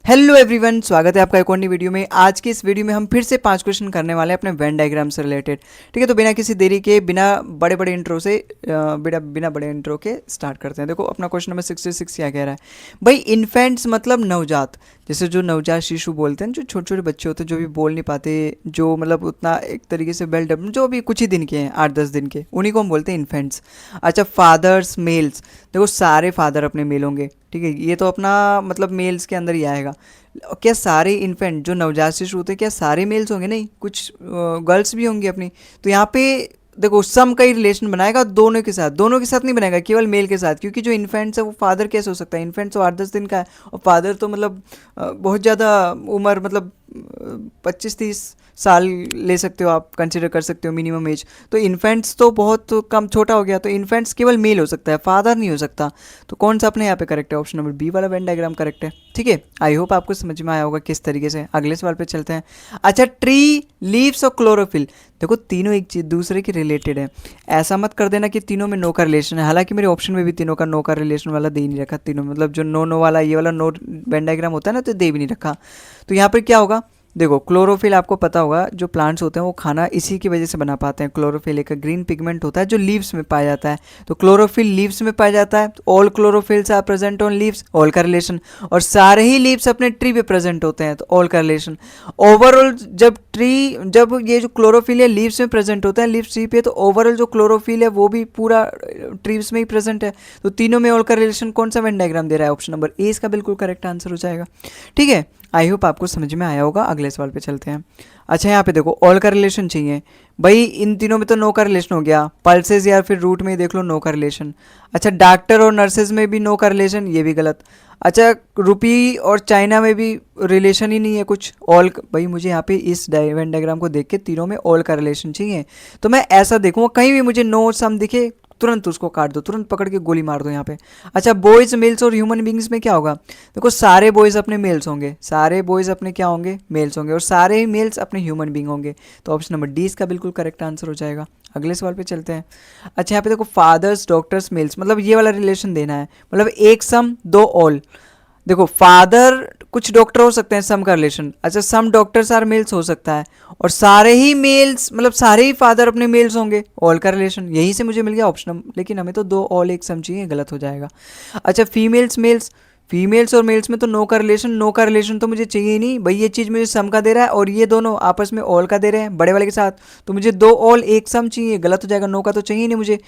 Hello everyone, स्वागत है आपका एक और नई वीडियो में। आज की इस वीडियो में हम फिर से 5 क्वेश्चन करने वाले हैं अपने वेन डायग्राम से रिलेटेड। ठीक है, तो बिना किसी देरी के, बिना बड़े बड़े इंट्रो से बिना बड़े इंट्रो के स्टार्ट करते हैं। देखो अपना क्वेश्चन नंबर 66 क्या कह रहा है भाई। इन्फेंट्स मतलब नवजात, जैसे जो नवजात शिशु बोलते हैं, जो छोटे छोटे बच्चे होते हैं जो भी बोल नहीं पाते, जो मतलब उतना एक तरीके से वेल डेवलप्ड, जो भी कुछ ही दिन के हैं, 8-10 दिन के, उन्हीं को हम बोलते हैं इन्फेंट्स। अच्छा, फादर्स मेल्स, देखो सारे फादर अपने मेल होंगे। ठीक है, ये तो अपना मतलब मेल्स के अंदर ही आएगा। क्या सारे इन्फेंट जो नवजात शिशु होते हैं क्या सारे मेल्स होंगे? नहीं, कुछ गर्ल्स भी होंगी अपनी। तो यहाँ पे देखो सम का ही रिलेशन बनाएगा दोनों के साथ, दोनों के साथ नहीं बनाएगा, केवल मेल के साथ, क्योंकि जो इन्फेंट्स है वो फादर कैसे हो सकता है? इन्फेंट्स तो 8-10 दिन का है, और फादर तो मतलब बहुत ज़्यादा उम्र, मतलब 25-30 साल ले सकते हो आप, कंसिडर कर सकते हो मिनिमम एज। तो इन्फेंट्स तो बहुत कम, छोटा हो गया, तो इन्फेंट्स केवल मेल हो सकता है, फादर नहीं हो सकता। तो कौन सा अपने यहाँ पे करेक्ट है? ऑप्शन नंबर बी वाला वेन डायग्राम करेक्ट है। ठीक है, आई होप आपको समझ में आया होगा किस तरीके से। अगले सवाल पे चलते हैं। अच्छा, ट्री, लीव्स और क्लोरोफिल, देखो तीनों एक चीज दूसरे की रिलेटेड है। ऐसा मत कर देना कि तीनों में नो का रिलेशन है, हालांकि मेरे ऑप्शन में भी तीनों का नो का रिलेशन वाला दे ही नहीं रखा। तीनों मतलब जो नो नो वाला, ये वाला नो वेन डायग्राम होता है ना, तो दे भी नहीं रखा। तो यहाँ पर क्या होगा? देखो क्लोरोफिल आपको पता होगा, जो प्लांट्स होते हैं वो खाना इसी की वजह से बना पाते हैं। क्लोरोफिल एक ग्रीन पिगमेंट होता है जो लीव्स में पाया जाता है। तो क्लोरोफिल लीव्स में पाया जाता है। All chlorophylls are present on leaves, all का रिलेशन। और सारे ही लीव्स अपने ट्री पे प्रेजेंट होते हैं, तो ऑल का रिलेशन। ओवरऑल जब ये जो क्लोरोफिल है लीव्स में प्रेजेंट होता है, लीव्स ट्री पे, तो ओवरऑल जो क्लोरोफिल है वो भी पूरा ट्रीज में ही प्रेजेंट है। तो तीनों में ऑल का रिलेशन कौन सा वेन डायग्राम दे रहा है? ऑप्शन नंबर ए इसका बिल्कुल करेक्ट आंसर हो जाएगा। ठीक है, आई होप आपको समझ में आया होगा। अगले सवाल पे चलते हैं। अच्छा, यहाँ पे देखो ऑल का रिलेशन चाहिए भाई। इन तीनों में तो नो का रिलेशन हो गया। पल्सेस या फिर रूट में ही देख लो, नो का रिलेशन। अच्छा, डॉक्टर और नर्सेज में भी नो का रिलेशन, ये भी गलत। अच्छा, रुपी और चाइना में भी रिलेशन ही नहीं है कुछ। ऑल भाई, मुझे यहाँ पे इस वेन डायग्राम को देख के तीनों में ऑल का रिलेशन चाहिए। तो मैं ऐसा देखूँगा कहीं भी मुझे नो सम दिखे, तुरंत उसको काट दो, तुरंत पकड़ के गोली मार दो यहाँ पे। अच्छा, बॉयज़ मेल्स और ह्यूमन बींग्स में क्या होगा? देखो सारे बॉयज़ अपने मेल्स होंगे, सारे बॉयज़ अपने क्या होंगे? मेल्स होंगे, और सारे ही मेल्स अपने ह्यूमन बींग होंगे। तो ऑप्शन नंबर डी इसका बिल्कुल करेक्ट आंसर हो जाएगा। अगले सवाल पे चलते हैं। अच्छा, यहाँ पे देखो फादर्स, डॉक्टर्स, मेल्स, मतलब ये वाला रिलेशन देना है, मतलब एक सम दो ऑल। देखो फादर, कुछ डॉक्टर हो सकते हैं, सम का रिलेशन। अच्छा, सम डॉक्टर्स आर मेल्स हो सकता है, और सारे ही मेल्स मतलब सारे ही फादर अपने मेल्स होंगे, ऑल का रिलेशन। यहीं से मुझे मिल गया ऑप्शन, लेकिन हमें तो दो ऑल एक सम चाहिए, गलत हो जाएगा। अच्छा, फीमेल्स मेल्स, फीमेल्स और मेल्स में तो नो का रिलेशन, नो का रिलेशन तो मुझे चाहिए ही नहीं भाई। ये चीज़ मुझे सम का दे रहा है और ये दोनों आपस में ऑल का दे रहे हैं बड़े वाले के साथ, तो मुझे दो ऑल एक सम चाहिए, गलत हो जाएगा, नो का तो चाहिए ही नहीं मुझे।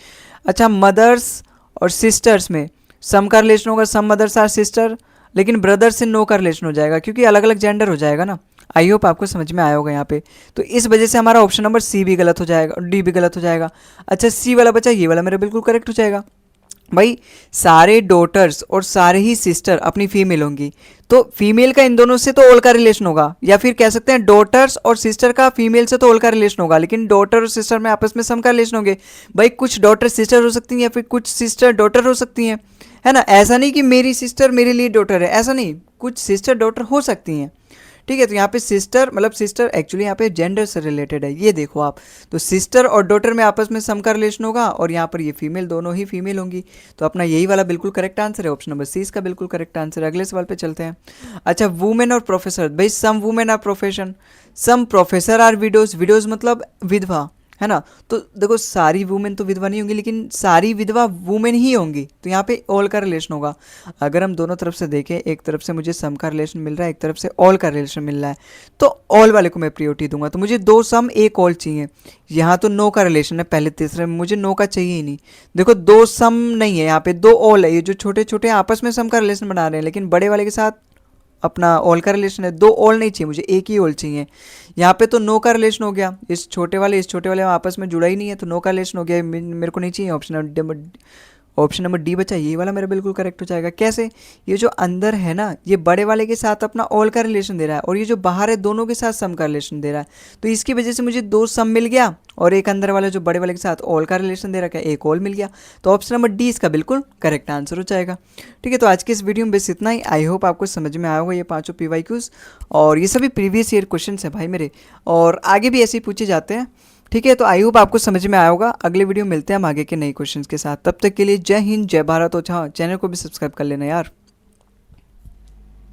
अच्छा, मदर्स और सिस्टर्स में सम का रिलेशन होगा, सम मदर्स आर सिस्टर, लेकिन ब्रदर से नो का रिलेशन हो जाएगा क्योंकि अलग अलग जेंडर हो जाएगा ना। आई होप आपको समझ में आया होगा यहाँ पे। तो इस वजह से हमारा ऑप्शन नंबर सी भी गलत हो जाएगा और डी भी गलत हो जाएगा। अच्छा, सी वाला बचा, ये वाला मेरा बिल्कुल करेक्ट हो जाएगा भाई। सारे डॉटर्स और सारे ही सिस्टर अपनी फीमेल होंगी, तो फीमेल का इन दोनों से तो ऑल का रिलेशन होगा, या फिर कह सकते हैं डॉटर्स और सिस्टर का फीमेल से तो ऑल का रिलेशन होगा, लेकिन डॉटर और सिस्टर में आपस में सम का रिलेशन होंगे भाई। कुछ डॉटर सिस्टर हो सकती हैं, या फिर कुछ सिस्टर डॉटर हो सकती हैं, है ना। ऐसा नहीं कि मेरी सिस्टर मेरे लिए डॉटर है, ऐसा नहीं, कुछ सिस्टर डॉटर हो सकती हैं। ठीक है, तो यहाँ पे सिस्टर मतलब सिस्टर एक्चुअली यहाँ पे जेंडर से रिलेटेड है, ये देखो आप। तो सिस्टर और डॉटर में आपस में सम का रिलेशन होगा, और यहाँ पर ये फीमेल, दोनों ही फीमेल होंगी। तो अपना यही वाला बिल्कुल करेक्ट आंसर है, ऑप्शन नंबर सी इसका बिल्कुल करेक्ट आंसर है। अगले सवाल पे चलते हैं। अच्छा, वुमेन और प्रोफेसर, भाई some women are profession, some professor are widows, widows मतलब विधवा, है ना। तो देखो सारी वुमेन तो विधवा नहीं होंगी, लेकिन सारी विधवा वुमेन ही होंगी, तो यहाँ पे ऑल का रिलेशन होगा। अगर हम दोनों तरफ से देखें, एक तरफ से मुझे सम का रिलेशन मिल रहा है, एक तरफ से ऑल का रिलेशन मिल रहा है, तो ऑल वाले को मैं प्रियोरिटी दूंगा। तो मुझे दो सम एक ऑल चाहिए। यहाँ तो नो का रिलेशन है पहले तीसरे में, मुझे नो का चाहिए ही नहीं। देखो दो सम नहीं है, यहाँ पे दो ऑल है। ये जो छोटे छोटे आपस में सम का रिलेशन बना रहे हैं, लेकिन बड़े वाले के साथ अपना ऑल का रिलेशन है। दो ऑल नहीं चाहिए मुझे, एक ही ऑल चाहिए। यहाँ पे तो नो का रिलेशन हो गया, इस छोटे वाले आपस में जुड़ा ही नहीं है, तो नो का रिलेशन हो गया, मेरे को नहीं चाहिए। ऑप्शन नंबर डी बचा, ये वाला मेरा बिल्कुल करेक्ट हो जाएगा। कैसे? ये जो अंदर है ना, ये बड़े वाले के साथ अपना ऑल का रिलेशन दे रहा है, और ये जो बाहर है दोनों के साथ सम का रिलेशन दे रहा है, तो इसकी वजह से मुझे दो सम मिल गया, और एक अंदर वाला जो बड़े वाले के साथ ऑल का रिलेशन दे रखा है, एक ऑल मिल गया। तो ऑप्शन नंबर डी इसका बिल्कुल करेक्ट आंसर हो जाएगा। ठीक है, तो आज की इस वीडियो में बस इतना ही। आई होप आपको समझ में आया होगा ये पांचों PYQs, और ये सभी प्रीवियस ईयर क्वेश्चन है भाई मेरे, और आगे भी ऐसे ही पूछे जाते हैं। ठीक है, तो आई होप आपको समझ में आया होगा। अगले वीडियो मिलते हैं हम आगे के नए क्वेश्चंस के साथ। तब तक के लिए जय हिंद, जय भारत। और हाँ, चैनल को भी सब्सक्राइब कर लेना यार।